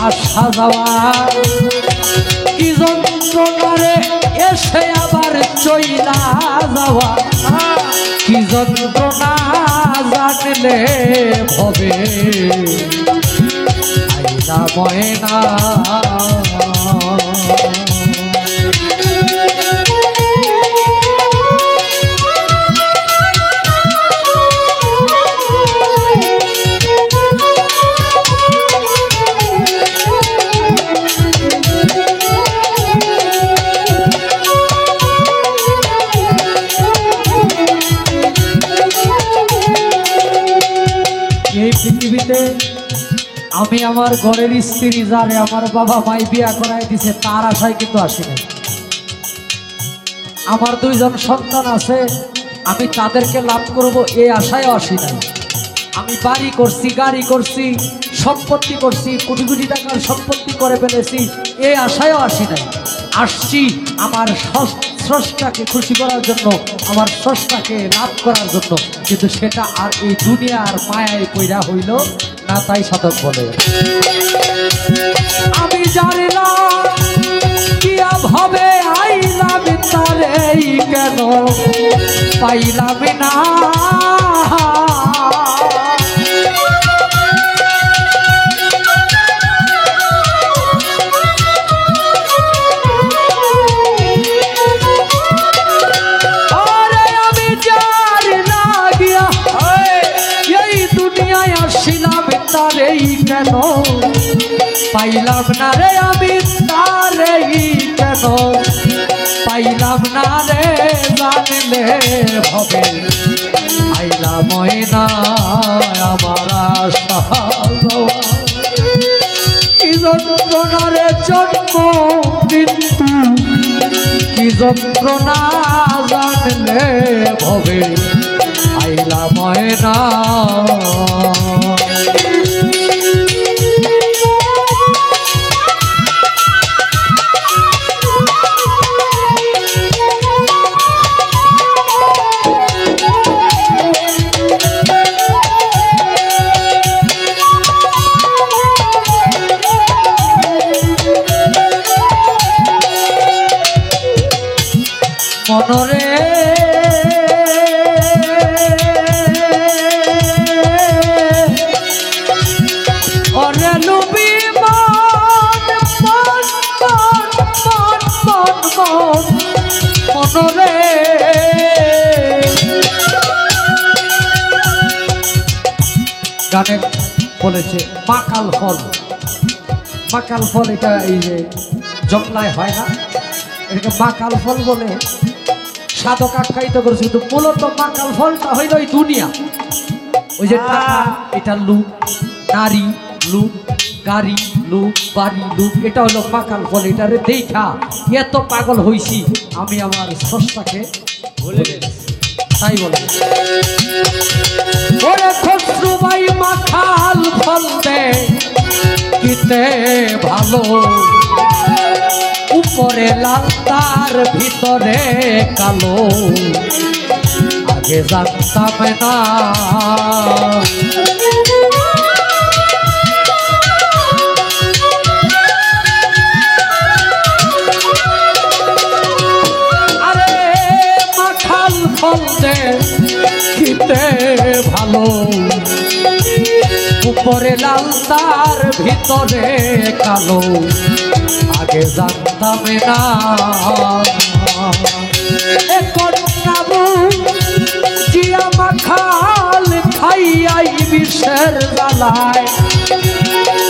আসা যাওয়া কি যন্ত্রণারে এসে আবার চইলা যাওয়া কি যন্ত্রণা জানলে ভবে আইলা ময়না পৃথিবীতে আমি আমার ঘরের স্ত্রী যারে আমার বাবা মাই বিয়া করাই দিছে তার আশায় কিন্তু আসি নাই। আমার দুইজন সন্তান আছে আমি তাদেরকে লাভ করব এই আশায় আসি নাই। আমি বাড়ি করছি গাড়ি করছি সম্পত্তি করছি কোটি কোটি টাকার সম্পত্তি করে ফেলেছি এই আশায়ও আসি নাই। আসছি আমার স্রষ্টাকে খুশি করার জন্য আমার স্রষ্টাকে লাভ করার জন্য, কিন্তু সেটা আর এই দুনিয়ার মায়ায় পয়রা হইল না। তাই সাধক বলে আমি জানিলাম কিয়া ভাবে আইলাম তারে কেন পাইলাম না। কেন পাইলাম না রে আমি তারে কেন পাইলাম না রে জানলে হবে আইলা ময়না আমার আশা কি যন্ত্রণা রে জন্ম মৃত্যু কি যন্ত্রণা জানলে হবে আইলা ময়না। মনরে ওরে লুবি মন মন মন মন মন মনরে গানে বলেছে মাকাল ফল। মাকাল ফল এটা এই যে জংলায় হয় না, এটাকে মাকাল ফল বলে সাধক আখ্যায়িত করেছে। কিন্তু মূলত মাকাল ফলটা হইল ওই দুনিয়া, ওই যে টাকা, এটা লুক, নারী লুক, গাড়ি লুক, বাড়ি লুক, এটা হলো মাকাল ফল। এটারে দেখা এত পাগল হইছি আমি আমার স্রষ্টাকে ভুলে গেছি। তাই বলে ওরে খসরু ভাই মাকাল ফল দে কিতে ভালো, উপরে লাল তার ভিতরে কালো, আগে জানতাম না। আরে মাখাল ফল দে খেতে ভালো, উপরে লাল তার ভিতরে কালো, আগে জানতাম না। জিয়া মাখাল খাইয়াই বিষের জ্বালায়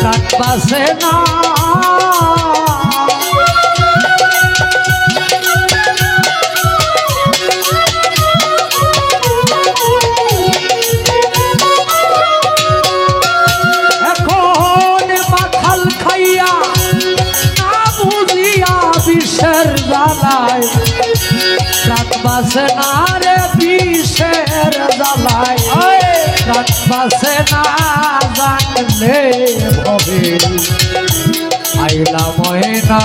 কাট বাসে না। এখন মাখাল খাইয়া না বুঝিয়া বিষের জ্বালায় রাত বাসে না রে, বিষের জ্বালায় রাত বাসে না। জানলে ভবে আইলা ময়না।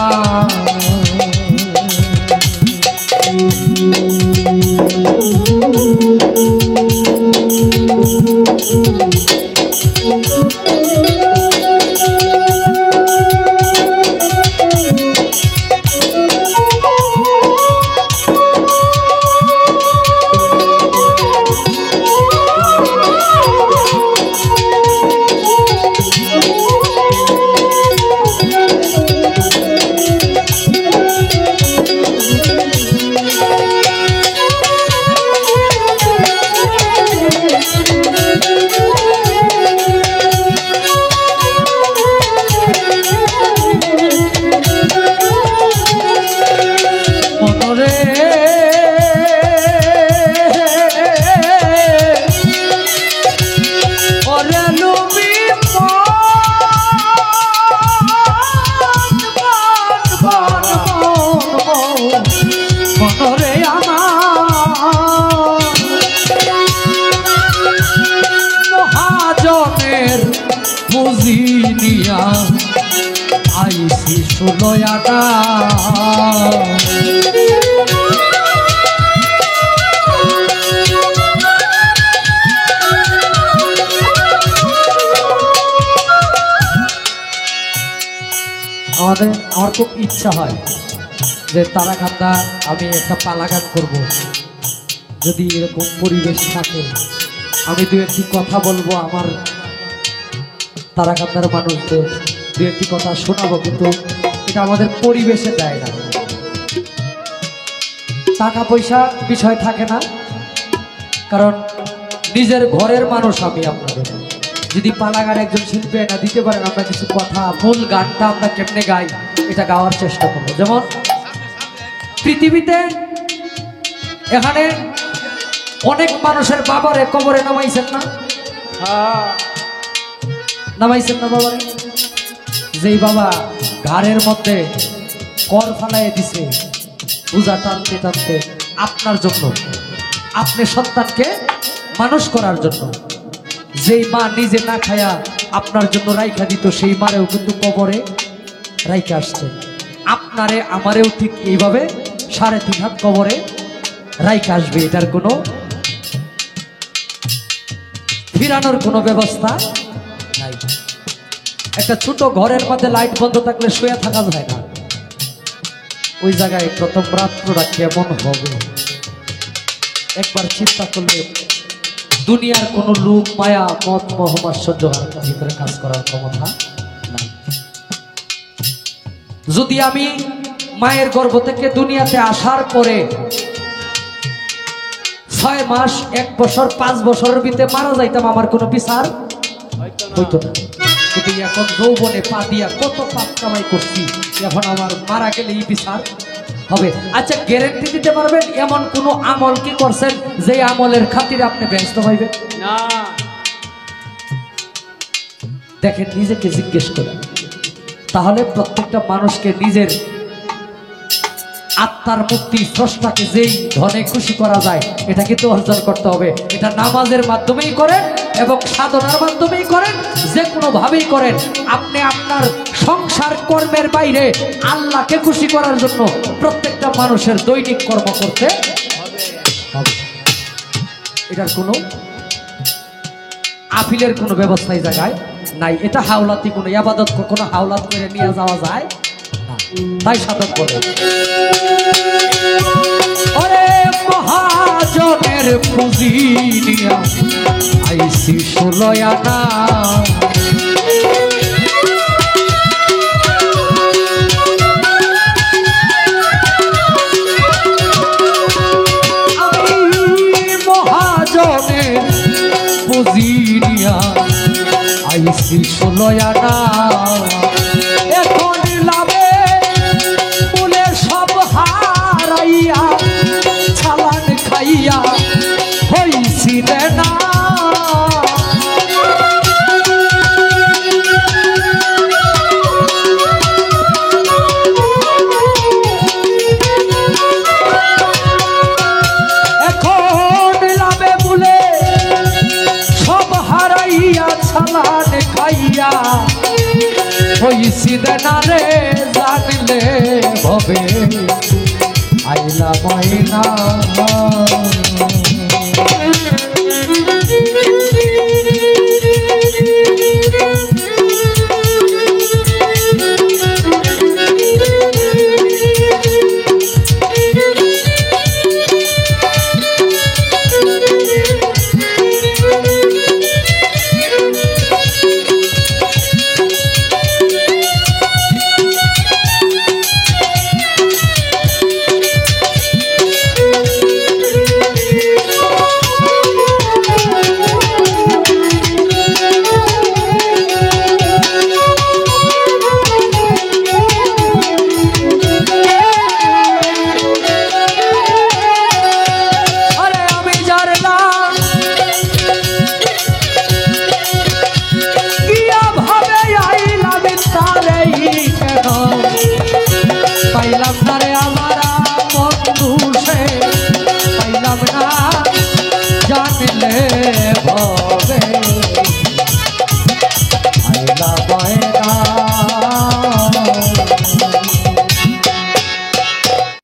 মহাজনের পুঁজি নিয়া আইসি 16 আনা। আমার খুব ইচ্ছা হয় যে তারাকান্দা আমি একটা পালা গান করব। যদি এরকম পরিবেশ থাকে আমি দু একটি কথা বলবো, আমার তারাকান্দার মানুষদের দু একটি কথা শোনাবো, কিন্তু এটা আমাদের পরিবেশে দেয় না। টাকা পয়সা বিষয় থাকে না, কারণ নিজের ঘরের মানুষ আমি। আপনাদের যদি পালা গান একজন শিল্পী না দিতে পারেন, আমরা কিছু কথা মূল গানটা আমরা কেমনে গাই এটা গাওয়ার চেষ্টা করবো। যেমন পৃথিবীতে এখানে অনেক মানুষের বাবারে কবরে নামাইছেন না? নামাইছেন না বাবারে? যেই বাবা ঘাড়ের মধ্যে কর ফালাই দিছে পূজা টানতে টানতে আপনার জন্য, আপনি সন্তানকে মানুষ করার জন্য, যেই মা নিজে না খায়া আপনার জন্য রাইখা দিত, সেই মারেও কিন্তু কবরে রাইখা আসছে। আপনারে আমারেও ঠিক এইভাবে 3.5 হাত কবরে রাইখা আসবে। এটার কোনো ফিরানোর কোনো ব্যবস্থা নাই। একটা ছোট ঘরের মধ্যে লাইট বন্ধ থাকলে শুয়ে থাকা যায় না। ওই জায়গায় প্রথম রাত্রটা কেমন হবে একবার চিন্তা করলে দুনিয়ার কোনো লোক মায়া মত মোহমাশ্চর্য ভিতরে কাজ করার ক্ষমতা নাই। যদি আমি মায়ের গর্ভ থেকে দুনিয়াতে আসার পরে 6 মাস 1 বছর 5 বছরের ভিতরে মারা যাইতাম, আমার কোনো বিচার হইতো না। কিন্তু এখন যৌবনে পা দিয়া কত পাপ কামাই করছি, এখন আমার মারা গেলে এই বিচার হবে। আচ্ছা, গ্যারেন্টি দিতে পারবেন এমন কোন আমল কি করছেন যে আমলের খাতিরে আপনি ব্যস্ত হইবেন না? দেখেন, নিজেকে জিজ্ঞেস করেন। তাহলে প্রত্যেকটা মানুষকে নিজের আত্মার মুক্তি, স্রষ্টাকে যেই ধনে খুশি করা যায় এটা কিন্তু অর্জন করতে হবে। এটা নামাজের মাধ্যমেই করেন এবং সাধনার মাধ্যমেই করেন, যে কোনো ভাবেই করেন। আপনি আপনার সংসার কর্মের বাইরে আল্লাহকে খুশি করার জন্য প্রত্যেকটা মানুষের দৈনিক কর্ম করতে হবে। এটার কোনো আপিলের কোনো ব্যবস্থাই জায়গায় নাই। এটা হাওলাতি কোনো ইবাদত, কোনো হাওলাত করে নিয়ে যাওয়া যায় না, তাই সাধক বলে। ওরে মহাজনের পুঁজি নিয়া আইসি 16 আনা। আমি মহাজনের পুঁজি নিয়া আইসি 16 আনা। এখন লাভে বলে সব হারাইয়া ছালান খাইয়া হইছি রে না। এখন লাভে বলে সব হারাইয়া ছালান খাইয়া হইছি রে না রে, জানলে হবে আইলা ময়না। না